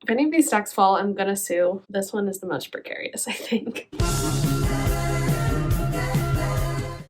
If any of these stacks fall, I'm gonna sue. This one is the most precarious, I think.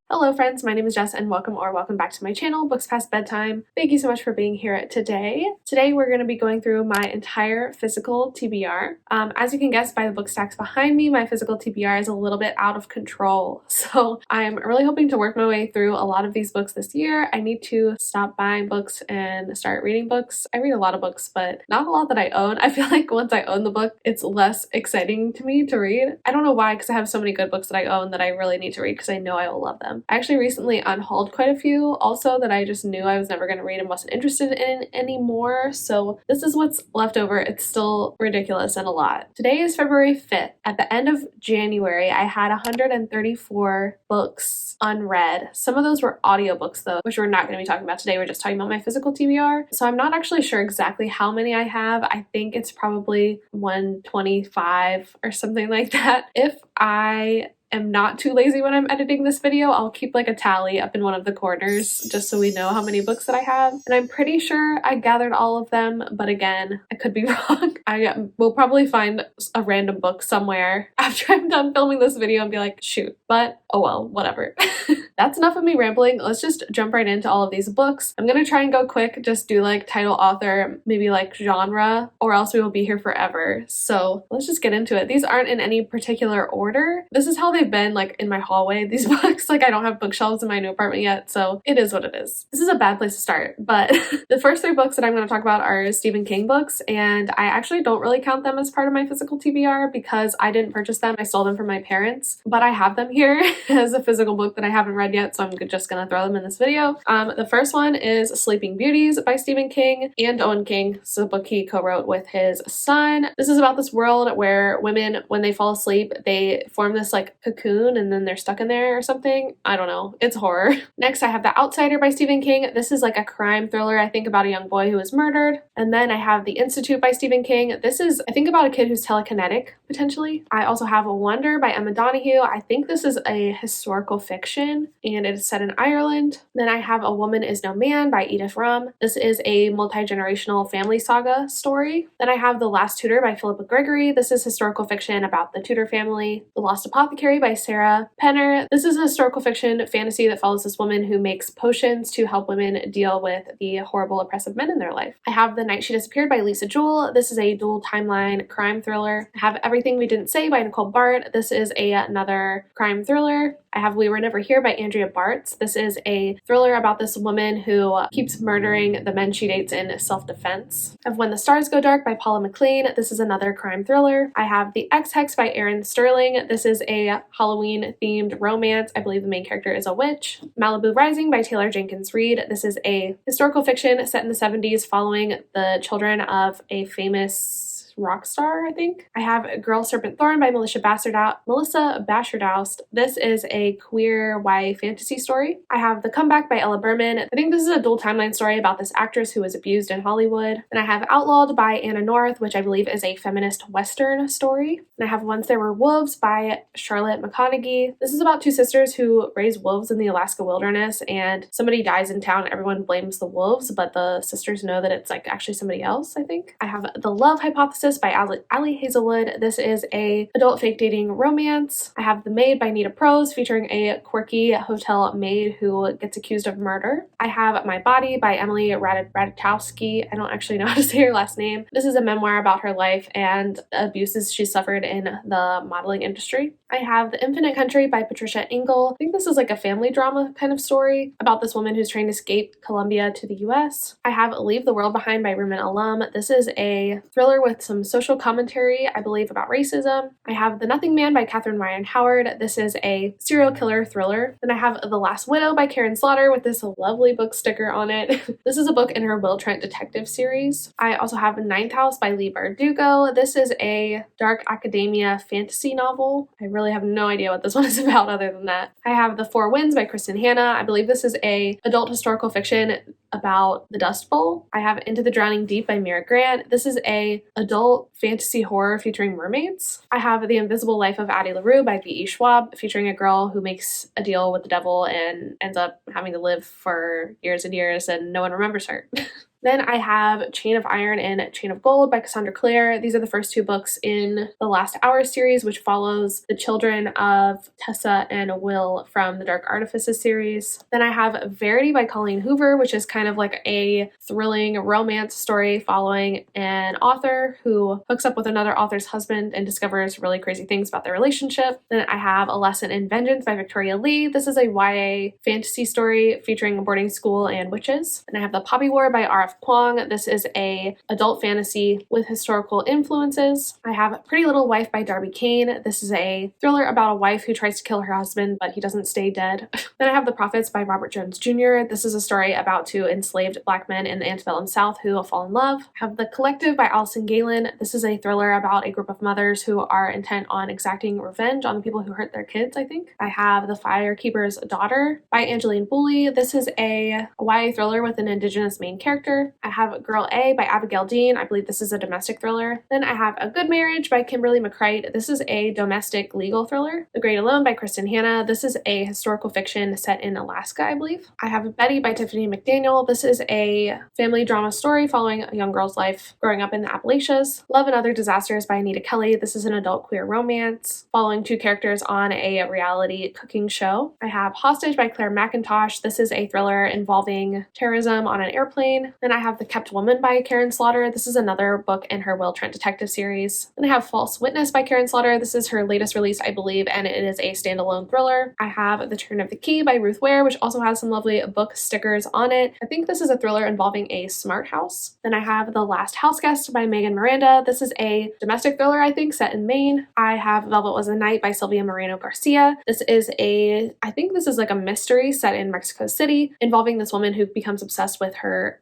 Hello friends, my name is Jess and welcome back to my channel, Books Past Bedtime. Thank you so much for being here today. Today we're going to be going through my entire physical TBR. As you can guess by the book stacks behind me, my physical TBR is a little bit out of control. So I'm really hoping to work my way through a lot of these books this year. I need to stop buying books and start reading books. I read a lot of books, but not a lot that I own. I feel like once I own the book, it's less exciting to me to read. I don't know why, because I have so many good books that I own that I really need to read because I know I will love them. I actually recently unhauled quite a few also that I just knew I was never going to read and wasn't interested in anymore. So this is what's left over. It's still ridiculous and a lot. Today is February 5th. At the end of January, I had 134 books unread. Some of those were audiobooks though, which we're not going to be talking about today. We're just talking about my physical TBR. So I'm not actually sure exactly how many I have. I think it's probably 125 or something like that. If I am not too lazy when I'm editing this video, I'll keep like a tally up in one of the corners just so we know how many books that I have. And I'm pretty sure I gathered all of them, but again, I could be wrong. I will probably find a random book somewhere after I'm done filming this video and be like, shoot, but oh well, whatever. That's enough of me rambling. Let's just jump right into all of these books. I'm gonna try and go quick, just do like title, author, maybe like genre, or else we will be here forever. So let's just get into it. These aren't in any particular order. This is how they've been like in my hallway, these books. Like I don't have bookshelves in my new apartment yet, so it is what it is. This is a bad place to start, but the first three books that I'm going to talk about are Stephen King books, and I actually don't really count them as part of my physical TBR because I didn't purchase them. I stole them from my parents, but I have them here as a physical book that I haven't read yet, so I'm just going to throw them in this video. The first one is Sleeping Beauties by Stephen King and Owen King. It's a book he co-wrote with his son. This is about this world where women, when they fall asleep, they form this like cocoon and then they're stuck in there or something. I don't know. It's horror. Next, I have The Outsider by Stephen King. This is like a crime thriller, I think, about a young boy who is murdered. And then I have The Institute by Stephen King. This is, I think, about a kid who's telekinetic, potentially. I also have A Wonder by Emma Donoghue. I think this is a historical fiction and it is set in Ireland. Then I have A Woman Is No Man by Edith Rum. This is a multi-generational family saga story. Then I have The Last Tutor by Philippa Gregory. This is historical fiction about the Tudor family. The Lost Apothecary by Sarah Penner. This is a historical fiction fantasy that follows this woman who makes potions to help women deal with the horrible oppressive men in their life. I have The Night She Disappeared by Lisa Jewell. This is a dual timeline crime thriller. I have Everything We Didn't Say by Nicole Bart. This is another crime thriller. I have We Were Never Here by Andrea Bartz. This is a thriller about this woman who keeps murdering the men she dates in self-defense. I have When the Stars Go Dark by Paula McLean. This is another crime thriller. I have The Ex-Hex by Erin Sterling. This is a Halloween-themed romance. I believe the main character is a witch. Malibu Rising by Taylor Jenkins Reid. This is a historical fiction set in the 70s following the children of a famous rock star, I think. I have Girl Serpent Thorn by Melissa Bashardoust. This is a queer YA fantasy story. I have The Comeback by Ella Berman. I think this is a dual timeline story about this actress who was abused in Hollywood. And I have Outlawed by Anna North, which I believe is a feminist Western story. And I have Once There Were Wolves by Charlotte McConaughey. This is about two sisters who raise wolves in the Alaska wilderness, and somebody dies in town. Everyone blames the wolves, but the sisters know that it's like actually somebody else, I think. I have The Love Hypothesis by Ali Hazelwood. This is a adult fake dating romance. I have The Maid by Nita Prose, featuring a quirky hotel maid who gets accused of murder. I have My Body by Emily Ratajkowski. I don't actually know how to say her last name. This is a memoir about her life and the abuses she suffered in the modeling industry. I have The Infinite Country by Patricia Engel. I think this is like a family drama kind of story about this woman who's trying to escape Colombia to the US. I have Leave the World Behind by Rumen Alum. This is a thriller with some social commentary, I believe, about racism. I have The Nothing Man by Catherine Ryan Howard. This is a serial killer thriller. Then I have The Last Widow by Karen Slaughter with this lovely book sticker on it. This is a book in her Will Trent detective series. I also have Ninth House by Leigh Bardugo. This is a dark academia fantasy novel. I really have no idea what this one is about other than that. I have The Four Winds by Kristen Hanna. I believe this is a adult historical fiction about the Dust Bowl. I have Into the Drowning Deep by Mira Grant. This is a adult fantasy horror featuring mermaids. I have The Invisible Life of Addie LaRue by V.E. Schwab, featuring a girl who makes a deal with the devil and ends up having to live for years and years and no one remembers her. Then I have Chain of Iron and Chain of Gold by Cassandra Clare. These are the first two books in the Last Hour series, which follows the children of Tessa and Will from the Dark Artifices series. Then I have Verity by Colleen Hoover, which is kind of like a thrilling romance story following an author who hooks up with another author's husband and discovers really crazy things about their relationship. Then I have A Lesson in Vengeance by Victoria Lee. This is a YA fantasy story featuring a boarding school and witches. And I have The Poppy War by R.F. Kuang. This is a adult fantasy with historical influences. I have Pretty Little Wife by Darby Kane. This is a thriller about a wife who tries to kill her husband, but he doesn't stay dead. Then I have The Prophets by Robert Jones Jr. This is a story about two enslaved Black men in the antebellum South who fall in love. I have The Collective by Alison Galen. This is a thriller about a group of mothers who are intent on exacting revenge on the people who hurt their kids, I think. I have The Firekeeper's Daughter by Angeline Booley. This is a YA thriller with an Indigenous main character. I have Girl A by Abigail Dean. I believe this is a domestic thriller. Then I have A Good Marriage by Kimberly McCreight. This is a domestic legal thriller. The Great Alone by Kristen Hanna. This is a historical fiction set in Alaska, I believe. I have Betty by Tiffany McDaniel. This is a family drama story following a young girl's life growing up in the Appalachians. Love and Other Disasters by Anita Kelly. This is an adult queer romance following two characters on a reality cooking show. I have Hostage by Claire McIntosh. This is a thriller involving terrorism on an airplane. Then I have The Kept Woman by Karen Slaughter. This is another book in her Will Trent detective series. Then I have False Witness by Karen Slaughter. This is her latest release, I believe, and it is a standalone thriller. I have The Turn of the Key by Ruth Ware, which also has some lovely book stickers on it. I think this is a thriller involving a smart house. Then I have The Last House Guest by Megan Miranda. This is a domestic thriller, I think, set in Maine. I have Velvet Was a Night by Sylvia Moreno Garcia. This is I think this is like a mystery set in Mexico City involving this woman who becomes obsessed with her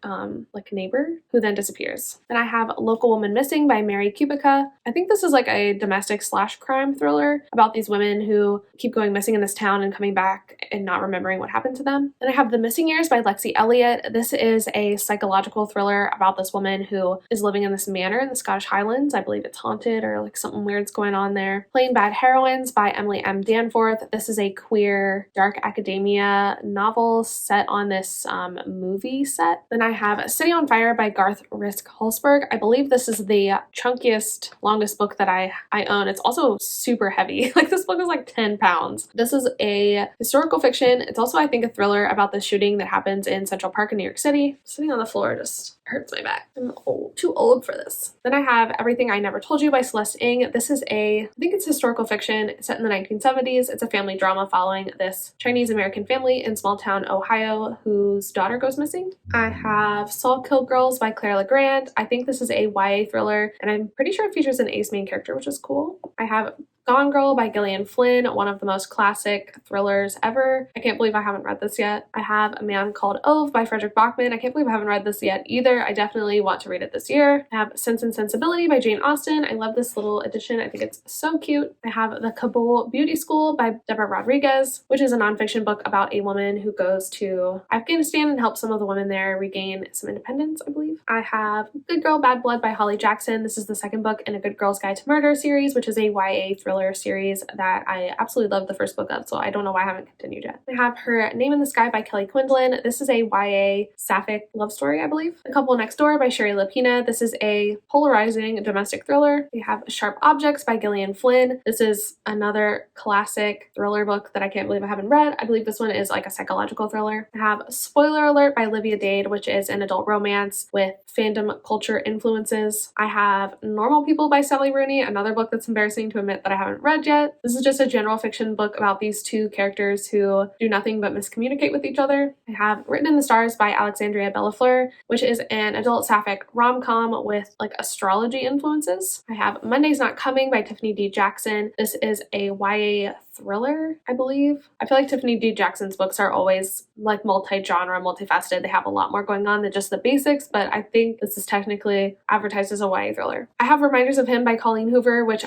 neighbor who then disappears. Then I have Local Woman Missing by Mary Kubica. I think this is like a domestic / crime thriller about these women who keep going missing in this town and coming back and not remembering what happened to them. Then I have The Missing Years by Lexi Elliott. This is a psychological thriller about this woman who is living in this manor in the Scottish Highlands. I believe it's haunted or like something weird's going on there. Plain Bad Heroines by Emily M. Danforth. This is a queer dark academia novel set on this movie set. Then I have City on Fire by Garth Risk Holzberg. I believe this is the chunkiest, longest book that I own. It's also super heavy. Like this book is like 10 pounds. This is a historical fiction. It's also, I think, a thriller about the shooting that happens in Central Park in New York City. Sitting on the floor just hurts my back. I'm too old for this. Then I have Everything I Never Told You by Celeste Ng. This is I think it's historical fiction set in the 1970s. It's a family drama following this Chinese American family in small town Ohio whose daughter goes missing. I have Saul Killed Girls by Claire Legrand. I think this is a YA thriller, and I'm pretty sure it features an ace main character, which is cool. I have Gone Girl by Gillian Flynn, one of the most classic thrillers ever. I can't believe I haven't read this yet. I have A Man Called Ove by Frederick Bachman. I can't believe I haven't read this yet either. I definitely want to read it this year. I have Sense and Sensibility by Jane Austen. I love this little edition. I think it's so cute. I have The Kabul Beauty School by Deborah Rodriguez, which is a nonfiction book about a woman who goes to Afghanistan and helps some of the women there regain some independence, I believe. I have Good Girl, Bad Blood by Holly Jackson. This is the second book in A Good Girl's Guide to Murder series, which is a YA thriller series that I absolutely love the first book of, so I don't know why I haven't continued yet. I have Her Name in the Sky by Kelly Quinlan. This is a YA sapphic love story, I believe. The Couple Next Door by Sherry Lapina. This is a polarizing domestic thriller. We have Sharp Objects by Gillian Flynn. This is another classic thriller book that I can't believe I haven't read. I believe this one is like a psychological thriller. I have Spoiler Alert by Livia Dade, which is an adult romance with fandom culture influences. I have Normal People by Sally Rooney, another book that's embarrassing to admit that I haven't read yet. This is just a general fiction book about these two characters who do nothing but miscommunicate with each other. I have Written in the Stars by Alexandria Bellafleur, which is an adult sapphic rom-com with like astrology influences. I have Monday's Not Coming by Tiffany D. Jackson. This is a YA thriller, I believe. I feel like Tiffany D. Jackson's books are always like multi-genre, multifaceted. They have a lot more going on than just the basics, but I think this is technically advertised as a YA thriller. I have Reminders of Him by Colleen Hoover, which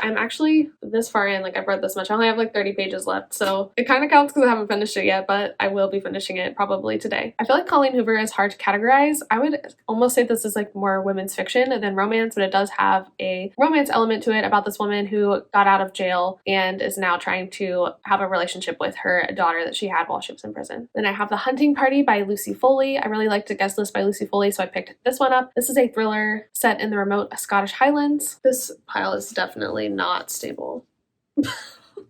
this this far in, like I've read this much. I only have like 30 pages left, so it kind of counts because I haven't finished it yet, but I will be finishing it probably today. I feel like Colleen Hoover is hard to categorize. I would almost say this is like more women's fiction than romance, but it does have a romance element to it about this woman who got out of jail and is now trying to have a relationship with her daughter that she had while she was in prison. Then I have The Hunting Party by Lucy Foley. I really liked A Guest List by Lucy Foley, so I picked this one up. This is a thriller set in the remote Scottish Highlands. This pile is definitely not stable.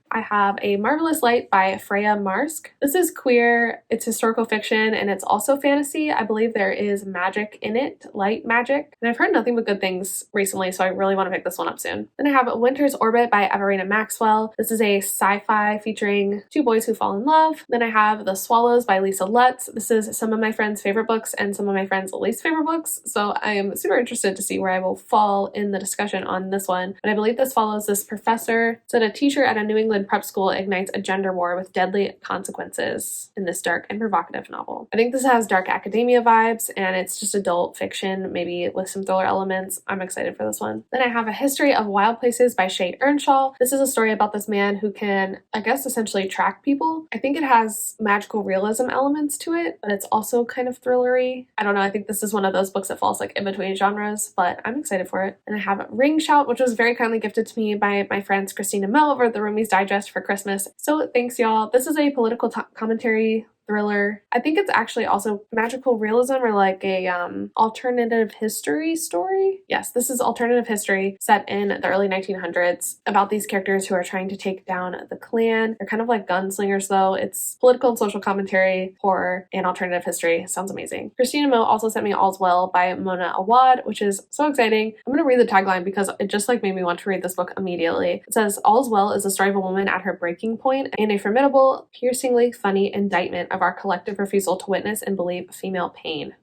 I have A Marvelous Light by Freya Marsk. This is queer, it's historical fiction, and it's also fantasy. I believe there is magic in it, light magic. And I've heard nothing but good things recently, so I really want to pick this one up soon. Then I have Winter's Orbit by Everina Maxwell. This is a sci-fi featuring two boys who fall in love. Then I have The Swallows by Lisa Lutz. This is some of my friends' favorite books and some of my friends' least favorite books, so I am super interested to see where I will fall in the discussion on this one. But I believe this follows this professor said a teacher at a New England prep school ignites a gender war with deadly consequences in this dark and provocative novel. I think this has dark academia vibes, and it's just adult fiction, maybe with some thriller elements. I'm excited for this one. Then I have A History of Wild Places by Shay Earnshaw. This is a story about this man who can, I guess, essentially track people. I think it has magical realism elements to it, but it's also kind of thrillery. I don't know, I think this is one of those books that falls like in between genres, but I'm excited for it. And I have Ring Shout, which was very kindly gifted to me by my friends Christina Mel over at the Roomies Digest for Christmas. So thanks, y'all. This is a political commentary thriller. I think it's actually also magical realism or like a alternative history story. Yes, this is alternative history set in the early 1900s about these characters who are trying to take down the Klan. They're kind of like gunslingers though. It's political and social commentary, horror, and alternative history. Sounds amazing. Christina Mo also sent me All's Well by Mona Awad, which is so exciting. I'm going to read the tagline because it just like made me want to read this book immediately. It says, All's Well is the story of a woman at her breaking point and a formidable, piercingly funny indictment of our collective refusal to witness and believe female pain.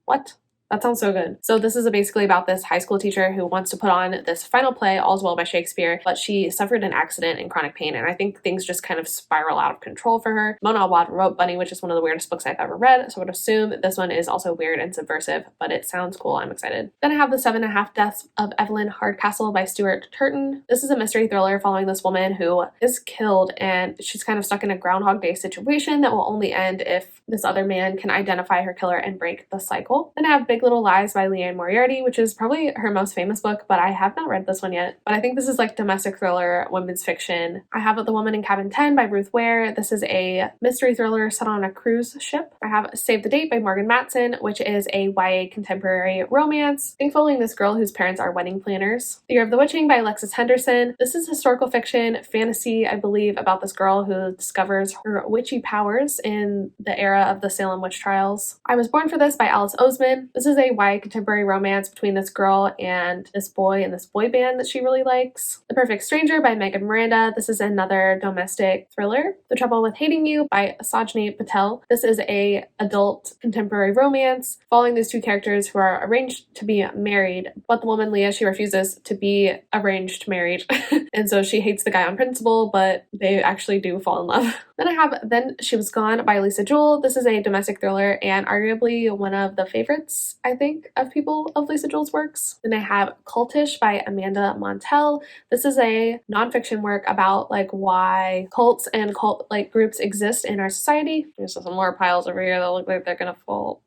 What? That sounds so good. So this is basically about this high school teacher who wants to put on this final play, All's Well by Shakespeare, but she suffered an accident and chronic pain, and I think things just kind of spiral out of control for her. Mona Awad wrote Bunny, which is one of the weirdest books I've ever read, so I would assume this one is also weird and subversive, but it sounds cool. I'm excited. Then I have The 7.5 Deaths of Evelyn Hardcastle by Stuart Turton. This is a mystery thriller following this woman who is killed, and she's kind of stuck in a Groundhog Day situation that will only end if this other man can identify her killer and break the cycle. Then I have Big Little Lies by Leanne Moriarty, which is probably her most famous book, but I have not read this one yet. But I think this is like domestic thriller, women's fiction. I have The Woman in Cabin 10 by Ruth Ware. This is a mystery thriller set on a cruise ship. I have Save the Date by Morgan Matson, which is a YA contemporary romance, I think following this girl whose parents are wedding planners. The Year of the Witching by Alexis Henderson. This is historical fiction, fantasy, I believe, about this girl who discovers her witchy powers in the era of the Salem witch trials. I Was Born for This by Alice Oseman. This is a YA contemporary romance between this girl and this boy band that she really likes. The Perfect Stranger by Megan Miranda. This is another domestic thriller. The Trouble with Hating You by Sajni Patel. This is a adult contemporary romance following these two characters who are arranged to be married, but the woman Leah, she refuses to be arranged married and so she hates the guy on principle, but they actually do fall in love. Then I have Then She Was Gone by Lisa Jewell. This is a domestic thriller and arguably one of the favorites, I think, of people of Lisa Jewell's works. Then I have Cultish by Amanda Montell. This is a nonfiction work about like why cults and cult like groups exist in our society. There's some more piles over here that look like they're gonna fall.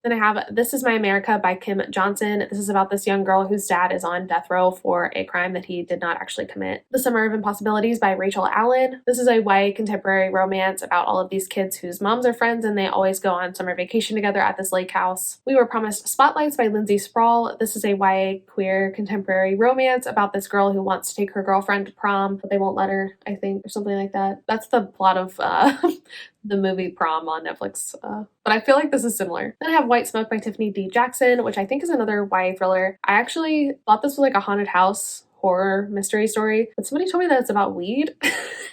Then I have This Is My America by Kim Johnson. This is about this young girl whose dad is on death row for a crime that he did not actually commit. The Summer of Impossibilities by Rachel Allen. This is a YA contemporary romance about all of these kids whose moms are friends and they always go on summer vacation together at this lake house. We Were Promised Spotlights by Lindsay Sproul. This is a YA queer contemporary romance about this girl who wants to take her girlfriend to prom, but they won't let her, I think, or something like that. That's the plot of the movie Prom on Netflix, but I feel like this is similar. Then I have White Smoke by Tiffany D. Jackson, which I think is another YA thriller. I actually thought this was like a haunted house horror mystery story, but somebody told me that it's about weed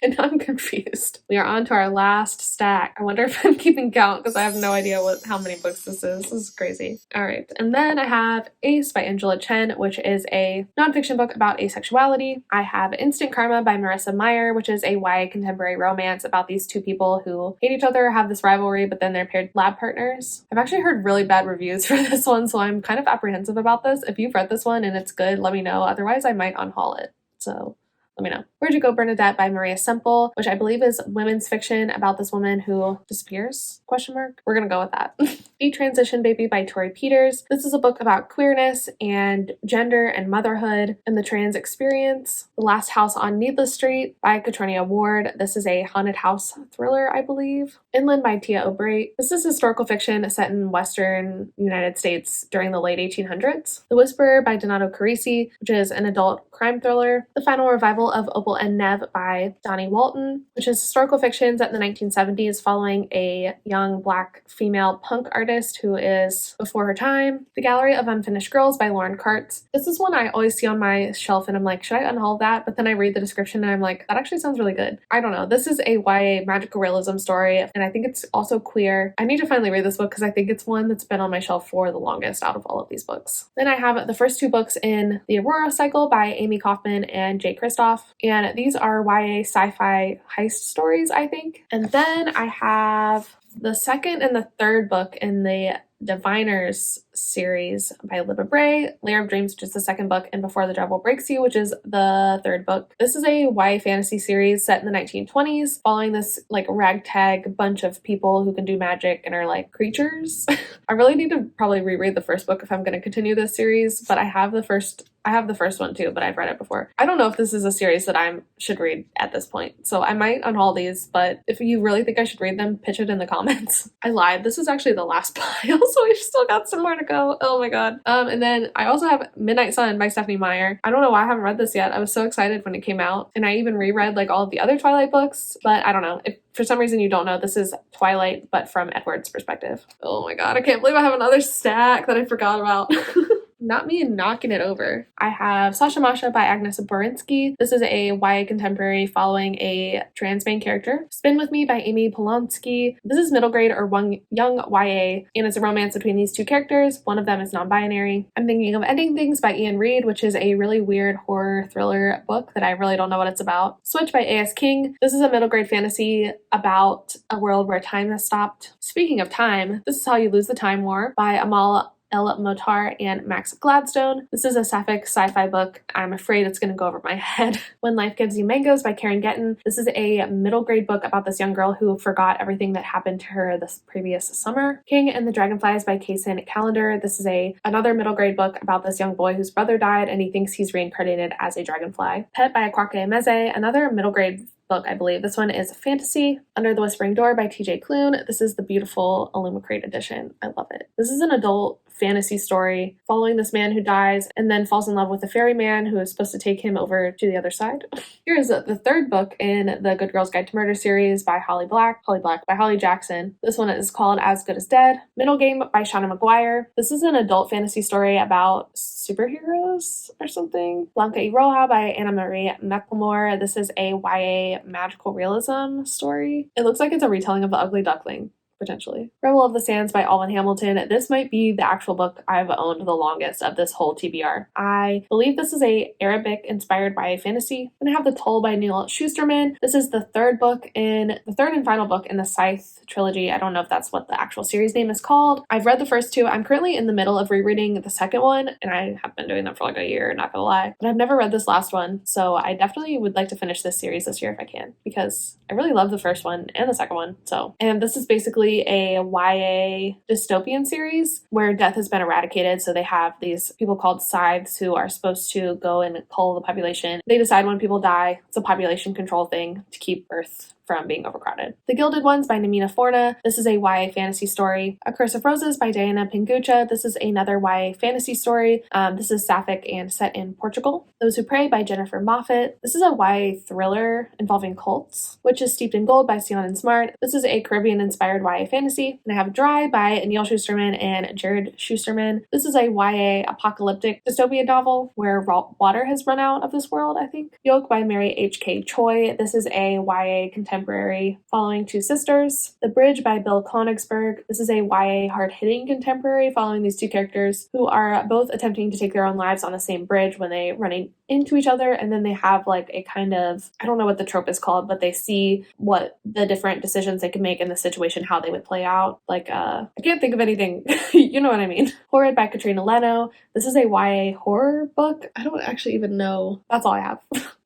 and I'm confused. We are on to our last stack. I wonder if I'm keeping count because I have no idea how many books this is. This is crazy. All right, and then I have Ace by Angela Chen, which is a nonfiction book about asexuality. I have Instant Karma by Marissa Meyer, which is a YA contemporary romance about these two people who hate each other, have this rivalry, but then they're paired lab partners. I've actually heard really bad reviews for this one, so I'm kind of apprehensive about this. If you've read this one and it's good, let me know. Otherwise, I might unhaul it. So let me know. Where'd You Go, Bernadette by Maria Semple, which I believe is women's fiction about this woman who disappears, question mark. We're gonna go with that. Detransition Baby by Tori Peters. This is a book about queerness and gender and motherhood and the trans experience. The Last House on Needless Street by Katrina Ward. This is a haunted house thriller, I believe. Inland by Tia O'Bray. This is historical fiction set in Western United States during the late 1800s. The Whisperer by Donato Carisi, which is an adult crime thriller. The Final Revival of Opal and Neve by Donnie Walton, which is historical fiction set in the 1970s following a young Black female punk artist who is before her time. The Gallery of Unfinished Girls by Lauren Kartz. This is one I always see on my shelf and I'm like, should I unhaul that? But then I read the description and I'm like, that actually sounds really good. I don't know. This is a YA magical realism story and I think it's also queer. I need to finally read this book because I think it's one that's been on my shelf for the longest out of all of these books. Then I have the first two books in the Aurora cycle by Amy Kaufman and Jay Kristoff. And these are YA sci-fi heist stories, I think. And then I have the second and the third book in the Diviners series by Libba Bray, Lair of Dreams, which is the second book, and Before the Devil Breaks You, which is the third book. This is a YA fantasy series set in the 1920s, following this like ragtag bunch of people who can do magic and are like creatures. I really need to probably reread the first book if I'm going to continue this series, but I have the first one too, but I've read it before. I don't know if this is a series that I should read at this point, so I might unhaul these, but if you really think I should read them, pitch it in the comments. I lied. This is actually the last pile, so we've still got some more to go. Oh my god. And then I also have Midnight Sun by Stephanie Meyer. I don't know why I haven't read this yet. I was so excited when it came out, and I even reread like all of the other Twilight books, but I don't know. If for some reason you don't know, this is Twilight, but from Edward's perspective. Oh my god, I can't believe I have another stack that I forgot about. Not me knocking it over. I have Sasha Masha by Agnes Borinsky. This is a YA contemporary following a trans main character. Spin With Me by Amy Polonsky. This is middle grade or young YA, and it's a romance between these two characters. One of them is non-binary. I'm thinking of Ending Things by Ian Reid, which is a really weird horror thriller book that I really don't know what it's about. Switch by A.S. King. This is a middle grade fantasy about a world where time has stopped. Speaking of time, This Is How You Lose the Time War by Amal El Motar and Max Gladstone. This is a sapphic sci-fi book. I'm afraid it's going to go over my head. When Life Gives You Mangoes by Karen Gettin. This is a middle grade book about this young girl who forgot everything that happened to her this previous summer. King and the Dragonflies by Kaysen Callender. This is another middle grade book about this young boy whose brother died and he thinks he's reincarnated as a dragonfly. Pet by Akwake Emeze, another middle grade book, I believe. This one is fantasy. Under the Whispering Door by TJ Klune. This is the beautiful Illumicrate edition. I love it. This is an adult fantasy story following this man who dies and then falls in love with a fairy man who is supposed to take him over to the other side. Here is the third book in the Good Girls Guide to Murder series by Holly Black by Holly Jackson. This one is called As Good as Dead. Middle Game by Shauna McGuire. This is an adult fantasy story about superheroes or something. Blanca y Roja by Anna Marie McLemore. This is a YA magical realism story. It looks like it's a retelling of The Ugly Duckling. Potentially. Rebel of the Sands by Alvin Hamilton. This might be the actual book I've owned the longest of this whole TBR. I believe this is a Arabic inspired YA fantasy. Then I have The Toll by Neil Shusterman. This is the third and final book in the Scythe trilogy. I don't know if that's what the actual series name is called. I've read the first two. I'm currently in the middle of rereading the second one, and I have been doing that for like a year, not gonna lie. But I've never read this last one, so I definitely would like to finish this series this year if I can, because I really love the first one and the second one. And this is basically a YA dystopian series where death has been eradicated. So they have these people called scythes who are supposed to go and cull the population. They decide when people die. It's a population control thing to keep Earth from being overcrowded. The Gilded Ones by Namina Forna. This is a YA fantasy story. A Curse of Roses by Diana Pingucha. This is another YA fantasy story. This is sapphic and set in Portugal. Those Who Pray by Jennifer Moffat. This is a YA thriller involving cults. Witches Steeped in Gold by Sion and Smart. This is a Caribbean-inspired YA fantasy. And I have Dry by Neil Shusterman and Jared Shusterman. This is a YA apocalyptic dystopian novel where water has run out of this world, I think. Yoke by Mary H.K. Choi. This is a YA contemporary following two sisters. The Bridge by Bill Konigsberg. This is a YA hard-hitting contemporary following these two characters who are both attempting to take their own lives on the same bridge when they run into each other, and then they have like a kind of, I don't know what the trope is called, but they see what the different decisions they can make in the situation, how they would play out. Like, I can't think of anything. You know what I mean. Horrid by Katrina Leno. This is a YA horror book. I don't actually even know. That's all I have.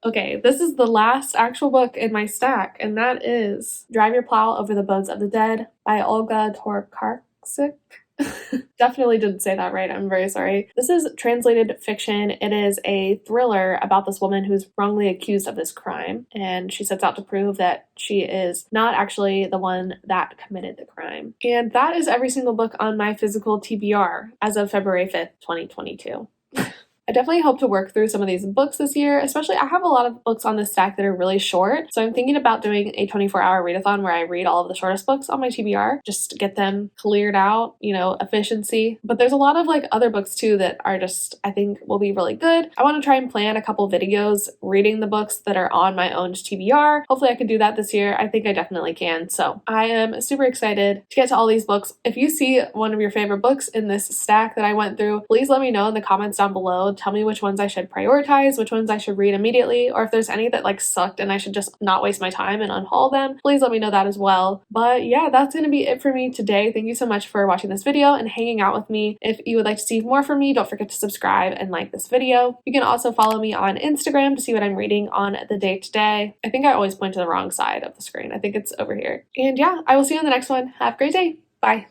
Okay, this is the last actual book in my stack, and that is Drive Your Plow Over the Bones of the Dead by Olga Tokarczuk. Definitely didn't say that right. I'm very sorry. This is translated fiction. It is a thriller about this woman who's wrongly accused of this crime, and she sets out to prove that she is not actually the one that committed the crime. And that is every single book on my physical TBR as of February 5th, 2022. I definitely hope to work through some of these books this year, especially I have a lot of books on this stack that are really short, so I'm thinking about doing a 24-hour readathon where I read all of the shortest books on my TBR just to get them cleared out, efficiency. But there's a lot of other books too that are just, I think will be really good. I want to try and plan a couple videos reading the books that are on my own TBR. Hopefully I can do that this year. I think I definitely can. So I am super excited to get to all these books. If you see one of your favorite books in this stack that I went through, please let me know in the comments down below. Tell me which ones I should prioritize, which ones I should read immediately, or if there's any that sucked and I should just not waste my time and unhaul them, please let me know that as well. But yeah, that's going to be it for me today. Thank you so much for watching this video and hanging out with me. If you would like to see more from me, don't forget to subscribe and like this video. You can also follow me on Instagram to see what I'm reading on the day to day. I think I always point to the wrong side of the screen. I think it's over here. And yeah, I will see you on the next one. Have a great day. Bye.